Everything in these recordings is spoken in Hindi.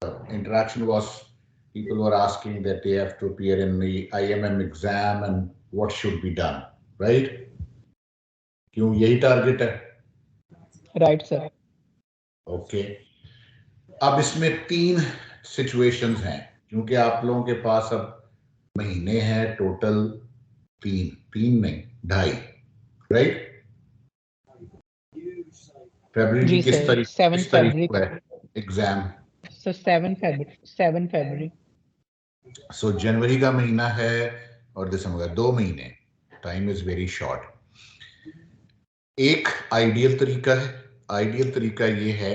interaction was people were asking that they have to appear in the IMM exam and what should be done, right? क्यों यही टारगेट है? Right, sir. ओके अब इसमें 3 सिचुएशंस हैं क्योंकि आप लोगों के पास अब महीने हैं टोटल 3 नहीं 2.5, राइट? फरवरी जी की सर, 7 किस तारीख फरवरी को है एग्जाम? सर, 7 फरवरी। सो जनवरी का महीना है और दिसंबर का 2 महीने, टाइम इज वेरी शॉर्ट। एक आइडियल तरीका ये है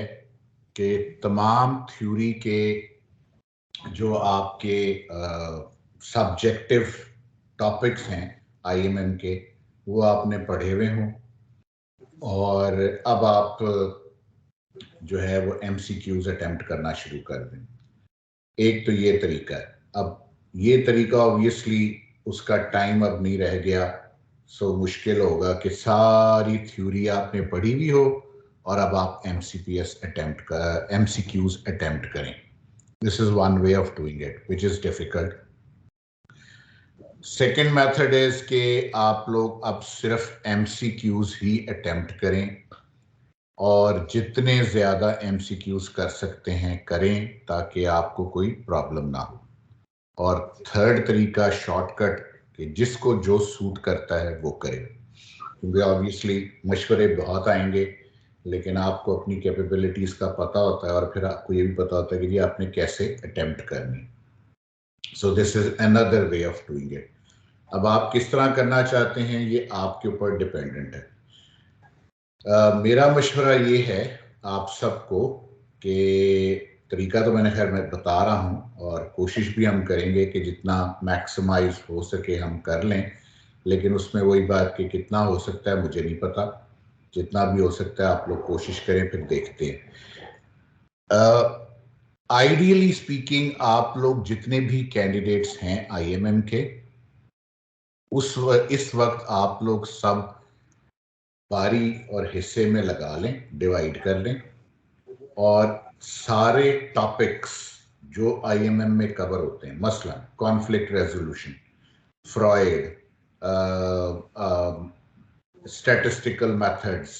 कि तमाम थ्योरी के जो आपके सब्जेक्टिव टॉपिक्स हैं आईएमएम के वो आपने पढ़े हुए हों और अब आप जो है वो एमसीक्यूज अटेम्प्ट करना शुरू कर दें। एक तो ये तरीका है। अब ये तरीका ऑब्वियसली उसका टाइम अब नहीं रह गया, सो मुश्किल होगा कि सारी थ्योरी आपने पढ़ी हुई हो और अब आप एमसीक्यूज अटेम्प्ट करें। This is one way of doing it which is difficult. Second method is कि आप लोग अब सिर्फ एमसीक्यूज ही अटेम्प्ट करें और जितने ज्यादा एमसीक्यूज कर सकते हैं करें ताकि आपको कोई प्रॉब्लम ना हो। और थर्ड तरीका शॉर्टकट कि जिसको जो सूट करता है वो करे, क्योंकि ऑब्वियसली मशवरे बहुत आएंगे लेकिन आपको अपनी कैपेबिलिटीज का पता होता है और फिर आपको ये भी पता होता है कि जी आपने कैसे अटेम्प्ट करनी। So this is another way of doing it. अब आप किस तरह करना चाहते हैं ये आपके ऊपर डिपेंडेंट है। मेरा मशवरा ये है आप सबको कि तरीका तो मैं बता रहा हूँ और कोशिश भी हम करेंगे कि जितना मैक्सिमाइज हो सके हम कर लें, लेकिन उसमें वही बात कि कितना हो सकता है मुझे नहीं पता। जितना भी हो सकता है आप लोग कोशिश करें, फिर देखते हैं। आइडियली स्पीकिंग आप लोग जितने भी कैंडिडेट्स हैं आईएमएम के इस वक्त आप लोग सब बारी और हिस्से में लगा लें, डिवाइड कर लें और सारे टॉपिक्स जो आईएमएम में कवर होते हैं, मसलन conflict resolution, Freud, statistical methods,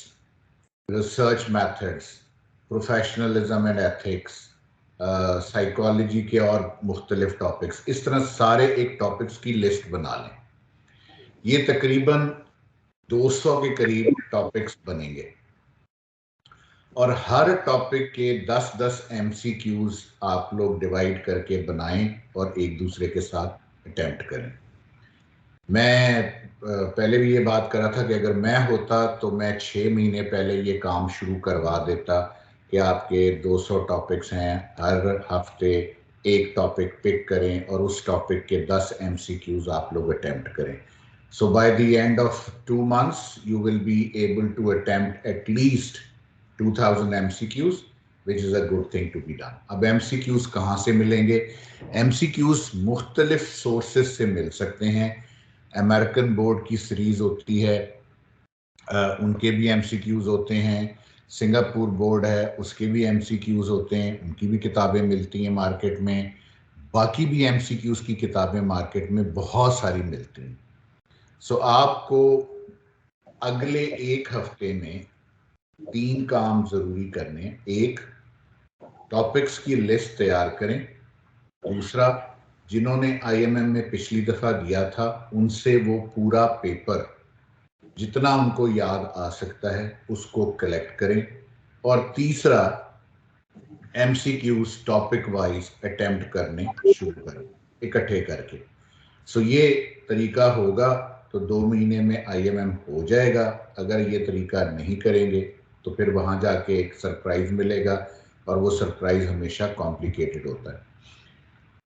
research methods, professionalism and ethics, psychology के और मुख्तलिफ टॉपिक्स, इस तरह सारे एक टॉपिक्स की लिस्ट बना लें। ये तकरीबन 200 के करीब टॉपिक्स बनेंगे और हर टॉपिक के 10-10 एमसीक्यूज आप लोग डिवाइड करके बनाएं और एक दूसरे के साथ अटेम्प्ट करें। मैं पहले भी ये बात कर रहा था कि अगर मैं होता तो मैं 6 महीने पहले ये काम शुरू करवा देता कि आपके 200 टॉपिक्स हैं, हर हफ्ते एक टॉपिक पिक करें और उस टॉपिक के 10 एमसीक्यूज आप लोग अटेम्प्ट करें। So by the end of 2 months, you will be able to attempt at least 2000 MCQs, which is a good thing to be done. अब MCQs कहाँ से मिलेंगे? MCQs मुख्तलिफ सोर्सेज से मिल सकते हैं। अमेरिकन बोर्ड की सीरीज होती है, उनके भी MCQs होते हैं। सिंगापुर बोर्ड है, उसके भी MCQs होते हैं, उनकी भी किताबें मिलती हैं मार्केट में। बाकी भी MCQs की किताबें मार्केट में बहुत सारी मिलती हैं। सो आपको अगले एक हफ्ते में 3 काम जरूरी करने। एक, टॉपिक्स की लिस्ट तैयार करें। दूसरा, जिन्होंने आईएमएम में पिछली दफा दिया था उनसे वो पूरा पेपर जितना उनको याद आ सकता है उसको कलेक्ट करें। और तीसरा, एमसीक्यूज टॉपिक वाइज अटेम्प्ट करने शुरू करें इकट्ठे करके। सो ये तरीका होगा तो 2 महीने में आईएमएम हो जाएगा। अगर ये तरीका नहीं करेंगे तो फिर वहां जाके एक सरप्राइज मिलेगा और वो सरप्राइज हमेशा कॉम्प्लिकेटेड होता है।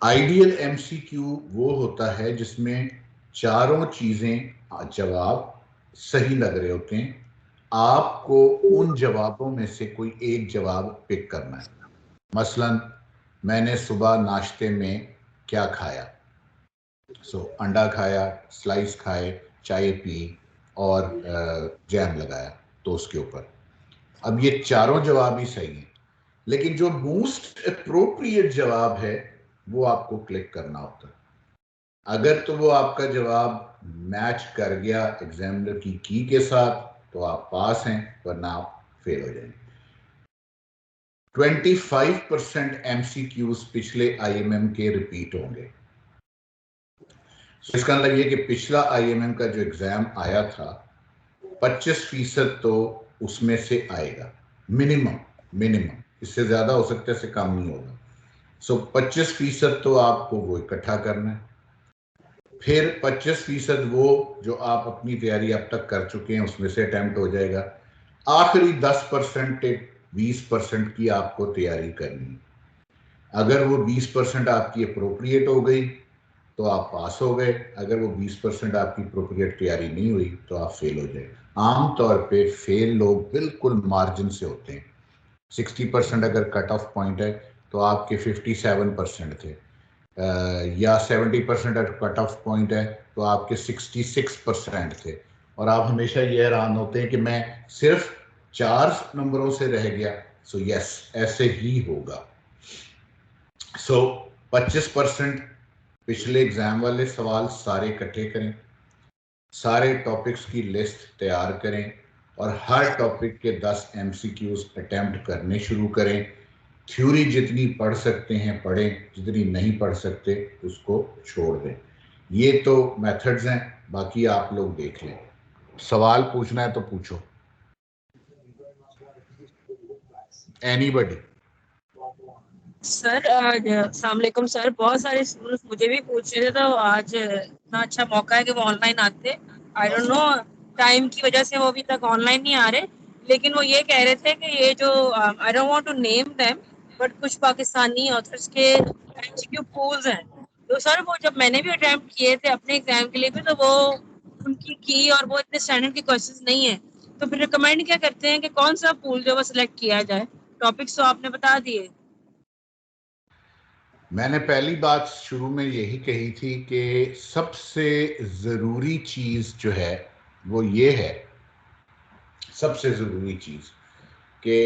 आइडियल एमसीक्यू वो होता है जिसमें चारों चीजें जवाब सही लग रहे होते हैं। आपको उन जवाबों में से कोई एक जवाब पिक करना है। मसलन मैंने सुबह नाश्ते में क्या खाया, सो अंडा खाया, स्लाइस खाए, चाय पी और जैम लगाया टोस्ट के ऊपर। अब ये चारों जवाब ही सही हैं, लेकिन जो मोस्ट अप्रोप्रिएट जवाब है वो आपको क्लिक करना होता है। अगर तो वो आपका जवाब मैच कर गया एग्जामिनर की के साथ तो आप पास हैं, वरना आप फेल हो जाएंगे। 25% MCQs पिछले IMM के रिपीट होंगे। इसका मतलब ये कि पिछला IMM का जो एग्जाम आया था 25% तो उसमें से आएगा, मिनिमम। इससे ज्यादा हो सकता है, इससे कम नहीं होगा। 25% तो आपको वो इकट्ठा करना है, फिर 25% वो जो आप अपनी तैयारी अब तक कर चुके हैं उसमें से अटेम्प्ट हो जाएगा। आखिरी 10% 20% की आपको तैयारी करनी है। अगर वो 20% आपकी अप्रोप्रिएट हो गई तो आप पास हो गए, अगर वो 20% आपकी अप्रोप्रिएट तैयारी नहीं हुई तो आप फेल हो जाए। आमतौर पे फेल लोग बिल्कुल मार्जिन से होते हैं। 60% अगर कट ऑफ पॉइंट है तो आपके 57% थे, या 70% कट ऑफ पॉइंट है तो आपके 66% थे, और आप हमेशा ये हैरान होते हैं कि मैं सिर्फ 4 नंबरों से रह गया। सो यस, ऐसे ही होगा। सो 25% पिछले एग्जाम वाले सवाल सारे इकट्ठे करें, सारे टॉपिक्स की लिस्ट तैयार करें और हर टॉपिक के 10 MCQs अटेम्प्ट करने शुरू करें। थ्योरी जितनी पढ़ सकते हैं पढ़ें, जितनी नहीं पढ़ सकते उसको छोड़ दें। ये तो मेथड्स हैं, बाकी आप लोग देख लें। सवाल पूछना है तो पूछो, एनीबडी। सर अस्सलाम वालेकुम सर, बहुत सारे स्टूडेंट्स मुझे भी पूछ रहे थे, तो आज इतना अच्छा मौका है कि वो ऑनलाइन आते। आई डोंट नो, टाइम की वजह से वो अभी तक ऑनलाइन नहीं आ रहे, लेकिन वो ये कह रहे थे कि ये जो I don't want to name them, but कुछ पाकिस्तानी ऑथर्स के MCQ पूल्स हैं। तो सर वो जब मैंने भी अटेम्प्ट किए थे अपने एग्जाम के लिए भी, तो वो उनकी की और वो इतने स्टैंडर्ड के क्वेश्चंस नहीं है। तो फिर रिकमेंड क्या करते हैं कि कौन सा पूल जो वो सिलेक्ट किया जाए? टॉपिक्स तो आपने बता दिए। मैंने पहली बात शुरू में यही कही थी कि सबसे ज़रूरी चीज़ जो है वो ये है, सबसे ज़रूरी चीज़ कि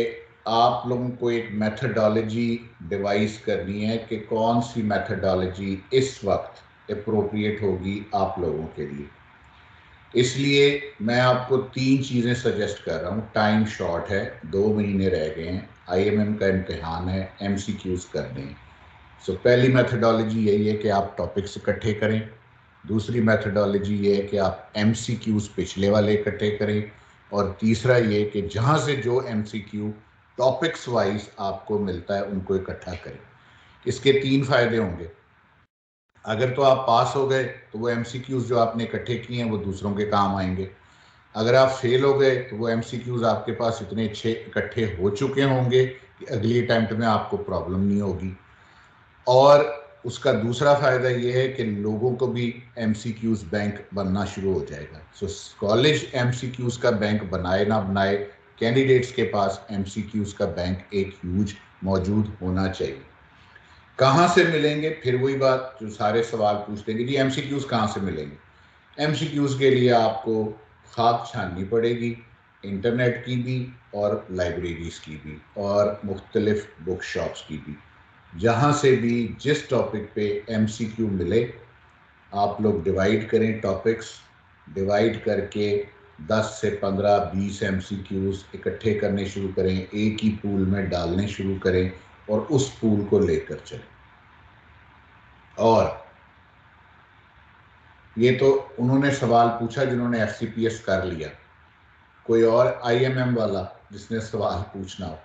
आप लोगों को एक मेथडोलॉजी डिवाइस करनी है कि कौन सी मेथडोलॉजी इस वक्त अप्रोप्रिएट होगी आप लोगों के लिए। इसलिए मैं आपको 3 चीज़ें सजेस्ट कर रहा हूँ। टाइम शॉर्ट है, 2 महीने रह गए हैं, IMM का इम्तिहान है, MCQs करने हैं। सो पहली मेथडोलॉजी यही है कि आप टॉपिक्स इकट्ठे करें। दूसरी मेथडोलॉजी ये है कि आप MCQs पिछले वाले इकट्ठे करें। और तीसरा ये कि जहाँ से जो MCQ टॉपिक्स वाइज आपको मिलता है उनको इकट्ठा करें। इसके 3 फायदे होंगे। अगर तो आप पास हो गए तो वो MCQs जो आपने इकट्ठे किए हैं वो दूसरों के काम आएंगे। अगर आप फेल हो गए तो वो MCQs आपके पास इतने अच्छे इकट्ठे हो चुके होंगे कि अगली अटैम्प्ट में आपको प्रॉब्लम नहीं होगी। और उसका दूसरा फायदा ये है कि लोगों को भी MCQs बैंक बनना शुरू हो जाएगा। सो कॉलेज MCQs का बैंक बनाए ना बनाए, कैंडिडेट्स के पास MCQs का बैंक एक ह्यूज मौजूद होना चाहिए। कहाँ से मिलेंगे? फिर वही बात जो सारे सवाल पूछते हैं कि जी MCQs कहाँ से मिलेंगे। MCQs के लिए आपको खाक छाननी पड़ेगी, इंटरनेट की भी और लाइब्रेरीज की भी और मुख्तलिफ बुक शॉप्स की भी। जहाँ से भी जिस टॉपिक पे MCQ मिले आप लोग डिवाइड करें, टॉपिक्स डिवाइड करके 10 से 15 20 MCQs इकट्ठे करने शुरू करें, एक ही पूल में डालने शुरू करें और उस पूल को लेकर चलें। और ये तो उन्होंने सवाल पूछा जिन्होंने FCPS कर लिया। कोई और IMM वाला जिसने सवाल पूछना हो?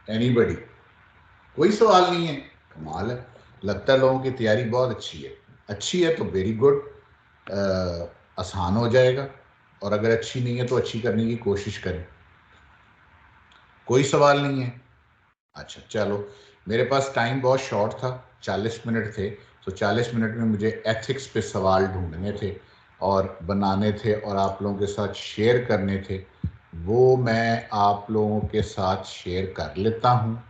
एनीबडी? कोई सवाल नहीं है? कमाल है, लगता है लोगों की तैयारी बहुत अच्छी है। अच्छी है तो वेरी गुड, आसान हो जाएगा। और अगर अच्छी नहीं है तो अच्छी करने की कोशिश करें। कोई सवाल नहीं है? अच्छा चलो, मेरे पास टाइम बहुत शॉर्ट था, 40 मिनट थे। तो 40 मिनट में मुझे एथिक्स पे सवाल ढूंढने थे और बनाने थे और आप लोगों के साथ शेयर करने थे। वो मैं आप लोगों के साथ शेयर कर लेता हूँ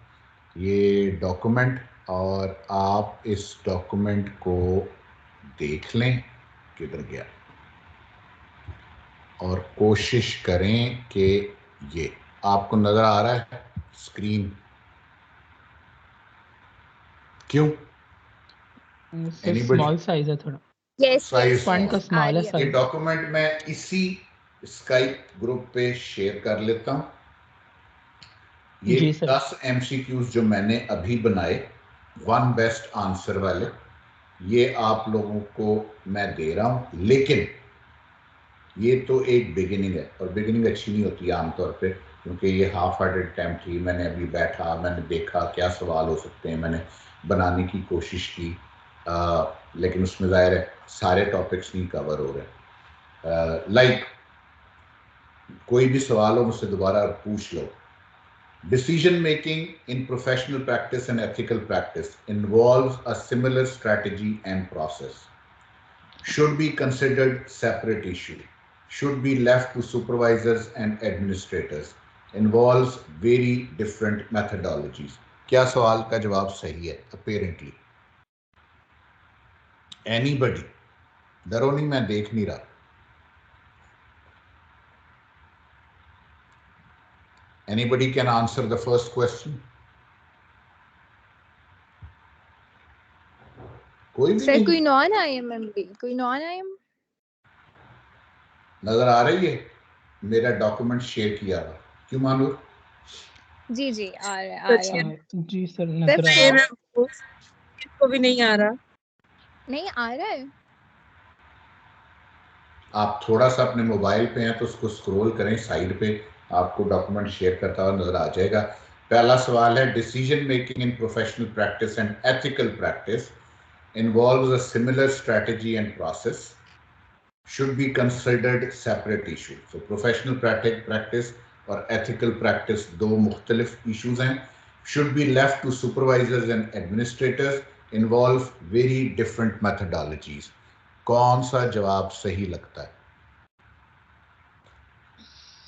ये डॉक्यूमेंट, और आप इस डॉक्यूमेंट को देख लें। किधर गया? और कोशिश करें कि ये आपको नजर आ रहा है स्क्रीन? क्यों? Sir Anybody? स्मॉल साइज है थोड़ा, यस Size फंड का small. स्मॉल है ये साइज। डॉक्यूमेंट मैं इसी स्काइप ग्रुप पे शेयर कर लेता हूं। ये जी सर। 10 MCQs जो मैंने अभी बनाए, 1 बेस्ट आंसर वाले, ये आप लोगों को मैं दे रहा हूं। लेकिन ये तो एक बिगिनिंग है, और बिगिनिंग अच्छी नहीं होती आमतौर पे, क्योंकि ये हाफ हार्टेड अटेम्प्ट थी। मैंने अभी बैठा, मैंने देखा क्या सवाल हो सकते हैं, मैंने बनाने की कोशिश की, लेकिन उसमें ज़ाहिर है सारे टॉपिक्स नहीं कवर हो रहे। लाइक कोई भी सवाल हो मुझसे दोबारा पूछ लो। Decision making in professional practice and ethical practice involves a similar strategy and process. Should be considered separate issue. Should be left to supervisors and administrators. Involves very different methodologies. क्या सवाल का जवाब सही है? Apparently. Anybody? डरो नहीं, मैं देख नहीं रहा। Anybody can answer the first question? कोई भी सर नहीं? कोई नॉन IMMB, कोई नॉन IM नजर आ रही है? मेरा डॉक्यूमेंट शेयर किया हुआ। क्यों मानूर? जी जी आ रहा है जी सर नजर आ सर रहा है। को भी नहीं आ रहा। नहीं आ रहा है। आप थोड़ा सा अपने मोबाइल पे हैं तो उसको स्क्रॉल करें साइड पे, आपको डॉक्यूमेंट शेयर करता हुआ नजर आ जाएगा। पहला सवाल है, decision making in professional practice and ethical practice involves a similar strategy and process, should be considered separate issue. So professional practice और ethical practice दो मुख्तलिफ issues हैं, should be left to supervisors and administrators, involve very different methodologies. कौन सा जवाब सही लगता है?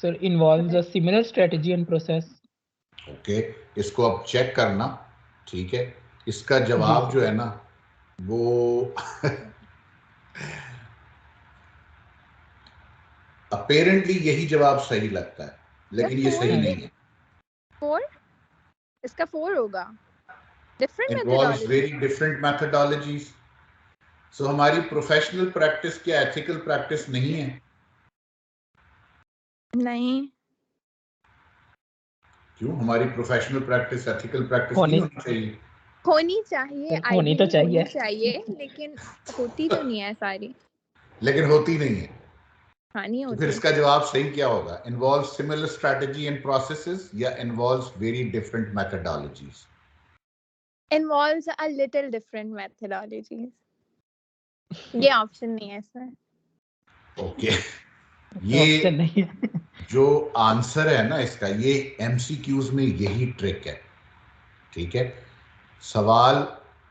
Sir involves a similar strategy and process. Okay, इसको अब चेक करना, ठीक है? इसका जवाब जो है ना वो अपेरेंटली यही जवाब सही लगता है, लेकिन ये सही नहीं है। 4 इसका 4 होगा। Different Involves methodology very different methodologies. So हमारी प्रोफेशनल प्रैक्टिस क्या एथिकल प्रैक्टिस नहीं है? नहीं क्यों? हमारी प्रोफेशनल प्रैक्टिस एथिकल प्रैक्टिस नहीं होनी चाहिए? होनी चाहिए, सर, होनी तो आइडियली होनी चाहिए। चाहिए, लेकिन होती तो नहीं है सारी। लेकिन होती नहीं है। हाँ नहीं तो फिर होती। इसका जवाब सही क्या होगा? Involve similar strategy and processes या involve very different methodologies? Involves a little different methodologies. ये ऑप्शन नहीं है सर। ओके, ऑप्शन ये नहीं है। जो आंसर है ना इसका, ये एमसीक्यूज में यही ट्रिक है, ठीक है? सवाल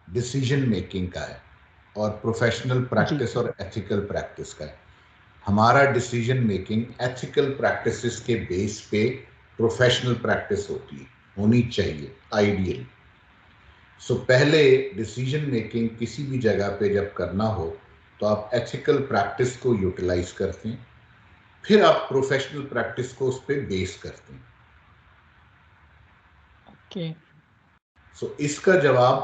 डिसीजन मेकिंग का है और प्रोफेशनल प्रैक्टिस और एथिकल प्रैक्टिस का है। हमारा डिसीजन मेकिंग एथिकल प्रैक्टिसेस के बेस पे प्रोफेशनल प्रैक्टिस होनी चाहिए आइडियली। सो पहले डिसीजन मेकिंग किसी भी जगह पे जब करना हो तो आप एथिकल प्रैक्टिस को यूटिलाइज करते हैं, फिर आप प्रोफेशनल प्रैक्टिस को उस पर बेस करते हैं। ओके सो इसका जवाब,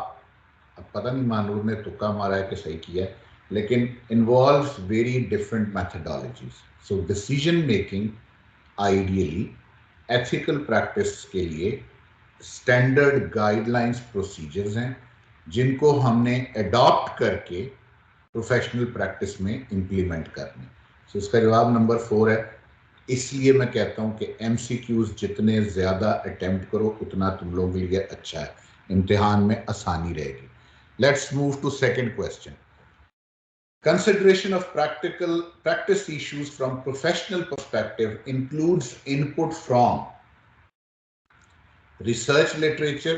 अब पता नहीं मानूर ने तुक्का मारा है कि सही किया है, लेकिन involves very different methodologies. So decision making ideally ethical practice के लिए स्टैंडर्ड गाइडलाइंस प्रोसीजर्स हैं जिनको हमने अडॉप्ट करके प्रोफेशनल प्रैक्टिस में इंप्लीमेंट करने। सो इसका जवाब नंबर 4 है। इसलिए मैं कहता हूं कि एमसीक्यूज जितने ज्यादा अटेम्प्ट करो उतना तुम लोगों के लिए अच्छा है, इम्तिहान में आसानी रहेगी। Let's move to second question. Consideration of practice issues from professional perspective includes input from research literature,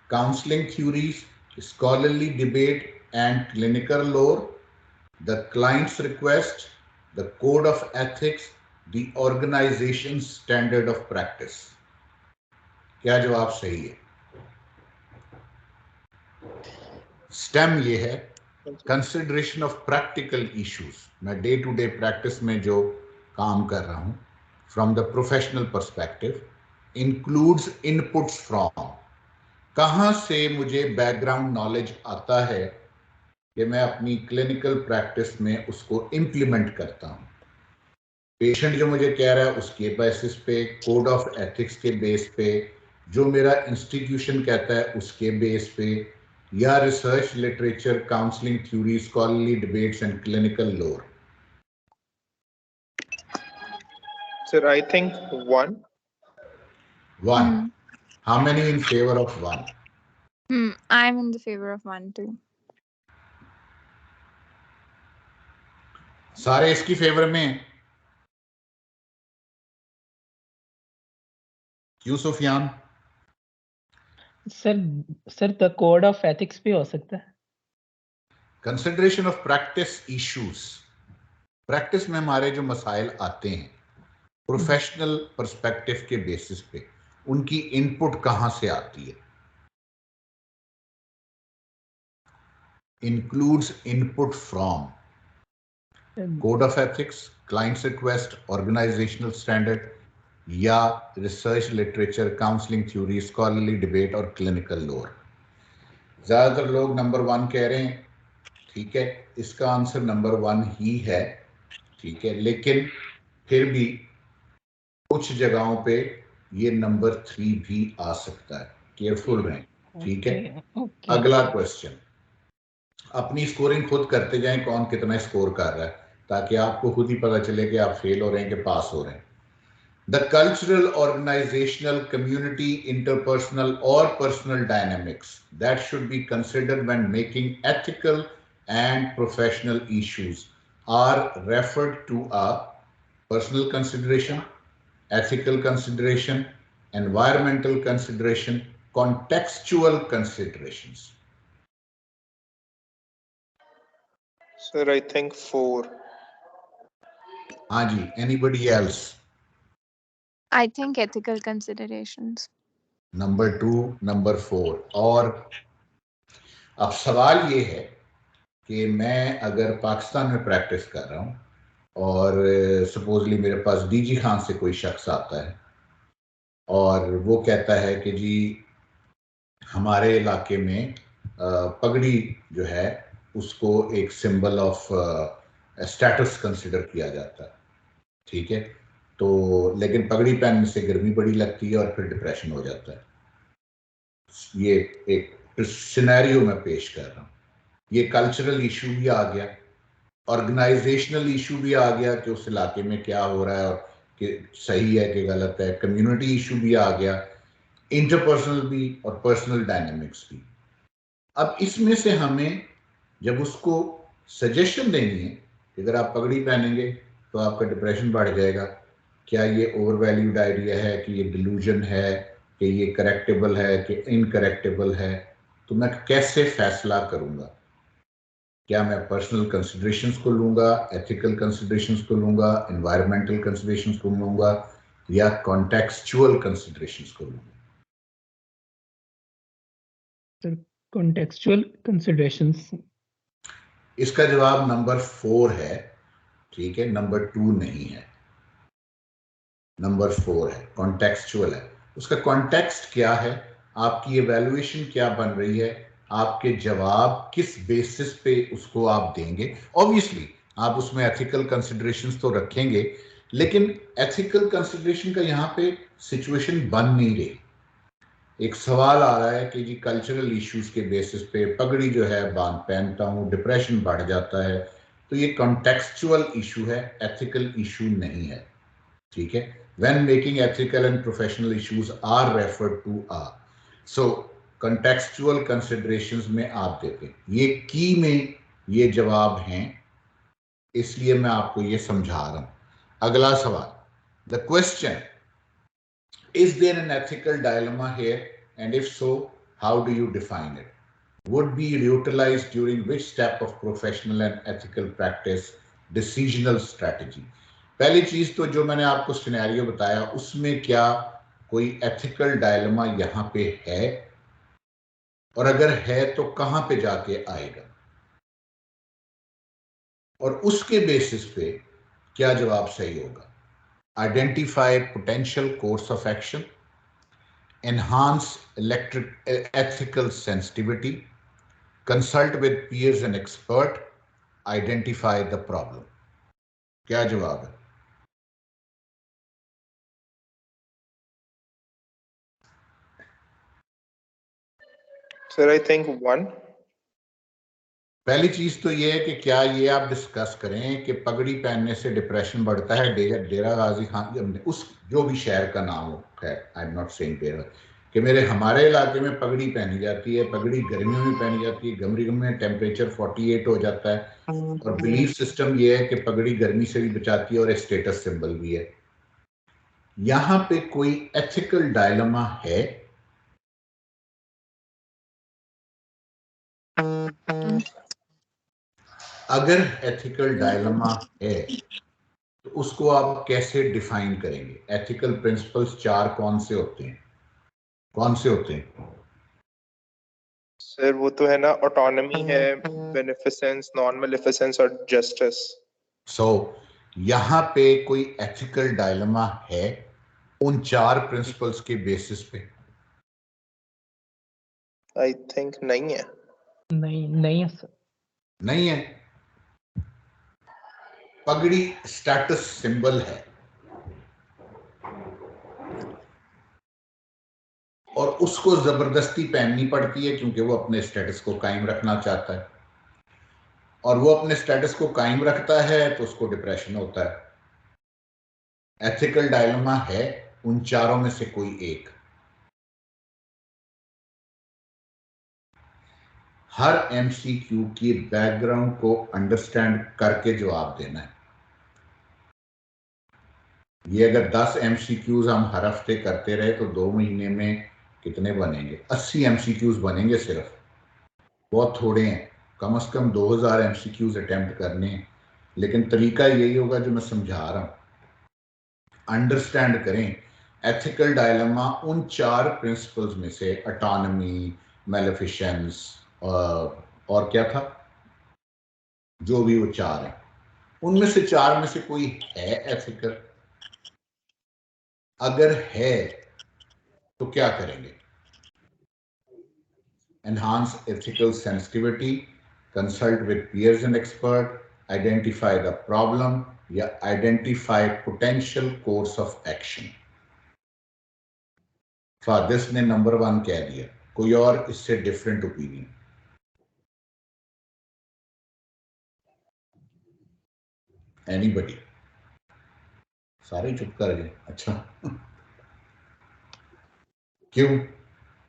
counseling theories, scholarly debate and clinical lore, the client's request, the code of ethics, the organization's standard of practice. क्या जवाब सही है? स्टेम ये है, कंसिडरेशन ऑफ प्रैक्टिकल इश्यूज। मैं डे टू डे प्रैक्टिस में जो काम कर रहा हूं from the professional perspective includes inputs from, कहां से मुझे बैकग्राउंड नॉलेज आता है कि मैं अपनी क्लिनिकल प्रैक्टिस में उसको इम्प्लीमेंट करता हूं। पेशेंट जो मुझे कह रहा है उसके बेसिस पे, कोड ऑफ एथिक्स के बेस पे, जो मेरा इंस्टीट्यूशन कहता है उसके बेस पे, या research literature, counselling theory, scholarly debates and clinical लोर। Sir, I think one. One. How many in favor of one? I'm in the favor of one too. सारे इसकी फेवर में हैं? क्यों Sufiyan? Sir the code of ethics भी हो सकता है। Consideration of practice issues, practice में हमारे जो मसाइल आते हैं प्रोफेशनल पर्सपेक्टिव के बेसिस पे, उनकी इनपुट कहां से आती है? Includes input from code of ethics, clients request, organisational standard, या research literature, counselling theory, scholarly debate और क्लिनिकल लोर। ज्यादातर लोग नंबर 1 कह रहे हैं, ठीक है, इसका आंसर नंबर 1 ही है, ठीक है, लेकिन फिर भी कुछ जगहों पे ये नंबर 3 भी आ सकता है, केयरफुल रहें, ठीक है। अगला क्वेश्चन, अपनी स्कोरिंग खुद करते जाएं कौन कितना स्कोर कर रहा है, ताकि आपको खुद ही पता चले कि आप फेल हो रहे हैं कि पास हो रहे हैं। The cultural, organizational, community, interpersonal or personal dynamics that should be considered when making ethical and professional issues are referred to a personal consideration, ethical consideration, environmental consideration, contextual considerations. Sir, I think 4. हाँ जी, anybody else? I think ethical considerations. Number 2, number 4. और अब सवाल ये है कि मैं अगर पाकिस्तान में प्रैक्टिस कर रहा हूँ और सपोजली मेरे पास डीजी खान से कोई शख्स आता है और वो कहता है कि जी हमारे इलाके में पगड़ी जो है उसको एक सिंबल ऑफ स्टेटस कंसिडर किया जाता है, ठीक है, तो लेकिन पगड़ी पहनने से गर्मी बड़ी लगती है और फिर डिप्रेशन हो जाता है। ये एक सिनेरियो में पेश कर रहा हूँ। ये कल्चरल इशू भी आ गया, ऑर्गेनाइजेशनल इशू भी आ गया कि उस इलाके में क्या हो रहा है और कि सही है कि गलत है, कम्युनिटी इशू भी आ गया, इंटरपर्सनल भी और पर्सनल डायनेमिक्स भी। अब इसमें से हमें जब उसको सजेशन देनी है कि अगर आप पगड़ी पहनेंगे तो आपका डिप्रेशन बढ़ जाएगा, क्या ये ओवर वैल्यूड आइडिया है कि ये डिलूजन है कि ये करेक्टेबल है कि इनकरेक्टेबल है, तो मैं कैसे फैसला करूंगा? क्या मैं पर्सनल कंसिडरेशंस को लूंगा, एथिकल कंसिडरेशंस को लूंगा, एनवायरमेंटल कंसिडरेशंस को लूंगा, या कॉन्टेक्सचुअल कंसिडरेशंस को लूंगा? Contextual considerations. इसका जवाब नंबर 4 है, ठीक है, नंबर 2 नहीं है, नंबर 4 है, कॉन्टेक्सचुअल है। उसका कॉन्टेक्स्ट क्या है, आपकी इवैल्यूएशन क्या बन रही है, आपके जवाब किस बेसिस पे उसको आप देंगे। ऑब्वियसली आप उसमें एथिकल कंसिडरेशंस तो रखेंगे, लेकिन एथिकल कंसिडरेशन का यहाँ पे सिचुएशन बन नहीं रही। एक सवाल आ रहा है कि जी कल्चरल इश्यूज के बेसिस पे पगड़ी जो है बांध पहनता हूँ, डिप्रेशन बढ़ जाता है, तो ये कॉन्टेक्सचुअल इशू है, एथिकल इशू नहीं है, ठीक है। When making ethical and professional issues are referred to a, so contextual considerations में आप देते हैं, ये की में ये जवाब हैं, इसलिए मैं आपको ये समझा रहा हूं। अगला सवाल, the question, is there an ethical dilemma here, and if so, how do you define it? Would be utilized during which step of professional and ethical practice? Decisional strategy. पहली चीज तो जो मैंने आपको सिनेरियो बताया उसमें क्या कोई एथिकल डायलेमा यहां पे है, और अगर है तो कहां पे जाके आएगा, और उसके बेसिस पे क्या जवाब सही होगा। identify potential course of action, enhance ethical sensitivity, consult with peers and expert, identify the problem. क्या जवाब है? Sir, I think 1. पहली चीज तो ये है कि क्या ये आप डिस्कस करें कि पगड़ी पहनने से डिप्रेशन बढ़ता है। डेरा गाजी खान, उस जो भी शहर का नाम हो, खैर आई एम नॉट सेइंग डेरा, कि हमारे इलाके में पगड़ी पहनी जाती है, पगड़ी गर्मियों में पहनी जाती है, गर्मी में टेम्परेचर 48 हो जाता है, और बिलीफ सिस्टम ये है कि पगड़ी गर्मी से भी बचाती है और एक स्टेटस सिंबल भी है। यहाँ पे कोई एथिकल डायलेमा है? अगर एथिकल डायलेमा है तो उसको आप कैसे डिफाइन करेंगे? एथिकल प्रिंसिपल्स 4 कौन से होते हैं? कौन से होते हैं सर? वो तो है ना, ऑटोनॉमी है, बेनिफिसेंस, नॉन मेलिफिसेंस और जस्टिस। यहाँ पे कोई एथिकल डायलेमा है उन 4 प्रिंसिपल्स के बेसिस पे? आई थिंक नहीं है। नहीं है सर। नहीं है। पगड़ी स्टेटस सिंबल है और उसको जबरदस्ती पहननी पड़ती है क्योंकि वो अपने स्टेटस को कायम रखना चाहता है, और वो अपने स्टेटस को कायम रखता है तो उसको डिप्रेशन होता है। एथिकल डायलेमा है उन 4 में से कोई एक। हर एमसीक्यू की बैकग्राउंड को अंडरस्टैंड करके जवाब देना है। ये अगर 10 एमसीक्यूज हम हर हफ्ते करते रहे तो 2 महीने में कितने बनेंगे? 80 एमसीक्यूज बनेंगे सिर्फ। बहुत थोड़े हैं, कम से कम 2000 एमसीक्यूज अटेम्प्ट करने हैं। लेकिन तरीका यही होगा जो मैं समझा रहा हूं। अंडरस्टैंड करें एथिकल डायलेमा उन 4 प्रिंसिपल्स में से, ऑटोनॉमी, मेलेफिशेंस और क्या था, जो भी वो 4 हैं, उनमें से 4 में से कोई है एथिकल? अगर है तो क्या करेंगे? enhance ethical sensitivity, consult with peers and expert, identify the problem या identify potential course of action। फादिस ने नंबर 1 कह दिया, कोई और इससे डिफरेंट ओपिनियन? एनीबडी? सारे चुप कर गए। अच्छा क्यों?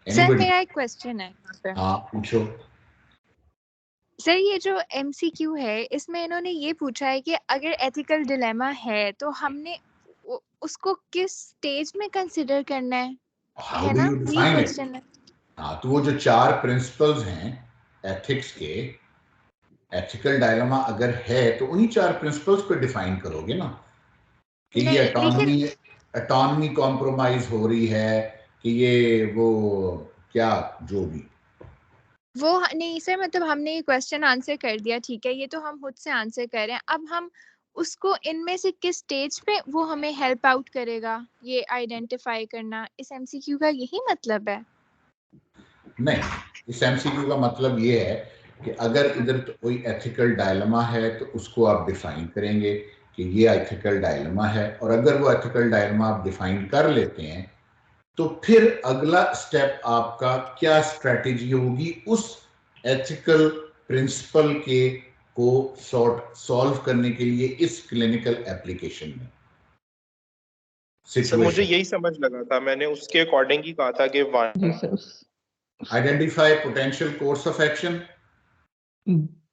Sir anybody? मेरा एक क्वेश्चन है यहाँ पे। हाँ पूछो। सर ये जो एमसीक्यू है इसमें इन्होंने ये पूछा है कि अगर एथिकल डिलेमा है तो हमने उसको किस स्टेज में कंसिडर करना है ना, ये क्वेश्चन है। हाँ, तो वो जो 4 प्रिंसिपल्स हैं एथिक्स के, एथिकल डायलेमा अगर है तो उन्हीं 4 प्रिंसिपल्स को डिफाइन करोगे ना, कि ये ऑटोनॉमी कॉम्प्रोमाइज हो रही है कि ये वो क्या जो भी। वो नहीं सर, मतलब हमने ये क्वेश्चन आंसर कर दिया, ठीक है, ये तो हम खुद से आंसर कर रहे हैं। अब हम उसको इनमें से किस स्टेज पे वो हमें हेल्प आउट करेगा ये आइडेंटिफाई करना, इस एमसीक्यू का यही मतलब है? नहीं, इस एमसीक्यू का मतलब ये है कि अगर इधर तो कोई एथिकल डायलेमा है तो उसको आप डिफाइन करेंगे कि ये एथिकल डायलेमा है, और अगर वो एथिकल डायलेमा आप डिफाइन कर लेते हैं तो फिर अगला स्टेप आपका क्या स्ट्रेटेजी होगी उस एथिकल प्रिंसिपल के को सॉल्व करने के लिए इस क्लिनिकल एप्लीकेशन में। सर मुझे यही समझ लगा था, मैंने उसके अकॉर्डिंग ही कहा था कि 1। Identify potential course of action.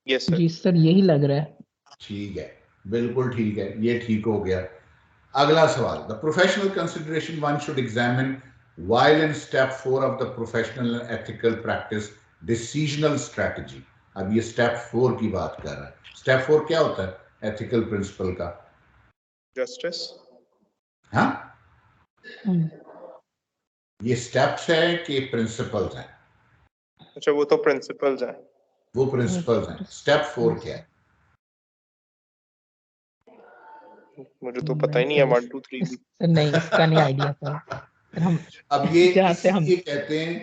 Yes sir. जी सर यही लग रहा है। ठीक है, बिल्कुल ठीक है, ये ठीक हो गया। अगला सवाल, the professional consideration one should examine while in step 4 of the professional and ethical practice decisional strategy। अब ये step 4 की बात कर रहा है। step 4 क्या होता है ethical principle का? justice। हाँ, ये steps है कि principles हैं? अच्छा, वो तो principles हैं। वो principles हैं। step 4 क्या है? मुझे तो पता ही नहीं है 1 2 3 भी। नहीं, इसका नहीं आइडिया सर। हम अब ये जहाँ से हम कहते हैं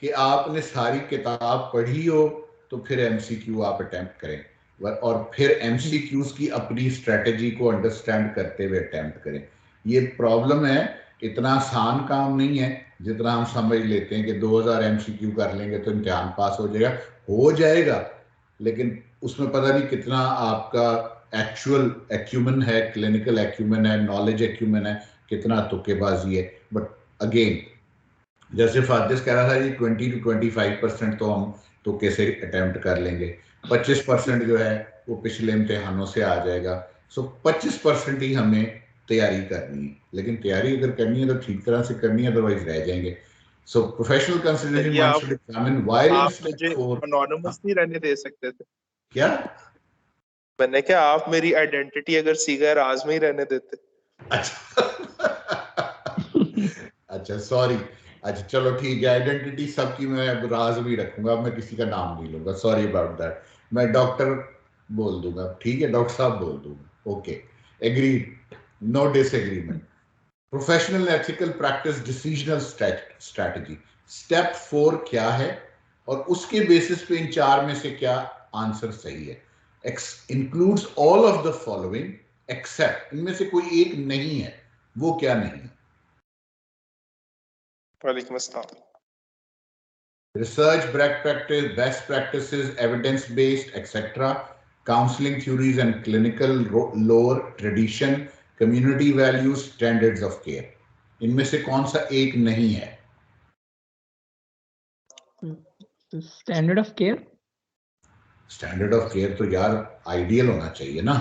कि आपने सारी किताब पढ़ी हो तो फिर एमसीक्यू आप अटेम्प्ट करें और फिर एमसीक्यूज की अपनी स्ट्रेटेजी को अंडरस्टैंड करते हुए अटेम्प्ट करें। ये प्रॉब्लम है, इतना आसान काम नहीं है जितना हम समझ लेते हैं कि 2000 एमसीक्यू कर लेंगे तो इम्तिहान पास हो जाएगा, लेकिन उसमें पता नहीं कितना आपका एक्चुअल एक्यूमेन है, क्लिनिकल एक्यूमेन है, नॉलेज एक्यूमेन है, कितना तुक्केबाजी है। बट अगेन जैसे फातिस कह रहा था, ये 20 to 25% तो हम तुक्के से अटेम्प्ट कर लेंगे, 25% जो है वो पिछले इम्तिहानों से आ जाएगा। सो 25% ही हमें तैयारी करनी है, लेकिन तैयारी अगर करनी है तो ठीक तरह से करनी है, अदरवाइज रह जाएंगे। सो professional consideration one should examine while in step 4। Anonymous नहीं रहने दे सकते थे क्या? मैंने क्या आप मेरी आइडेंटिटी अगर सीगा राज में ही रहने देते। अच्छा अच्छा सॉरी, अच्छा चलो ठीक है, आइडेंटिटी सबकी मैं राज भी रखूंगा, मैं किसी का नाम नहीं लूंगा, सॉरी अबाउट दैट। मैं डॉक्टर बोल दूंगा, ठीक है, डॉक्टर साहब बोल दूंगा, okay, agreed, no disagreement. Professional ethical practice decisional strategy, step 4 क्या है और उसके बेसिस पे इन 4 में से क्या आंसर सही है। Includes all of the following except, इनमें से कोई एक नहीं है, वो क्या नहीं है? वालेकुम अस्सलाम। Research, best practices, evidence-based, etc., counseling theories and clinical lore, tradition, community values, standards of care. इनमें से कौन सा एक नहीं है? Standard of care. Standard of care तो यार आइडियल होना चाहिए ना,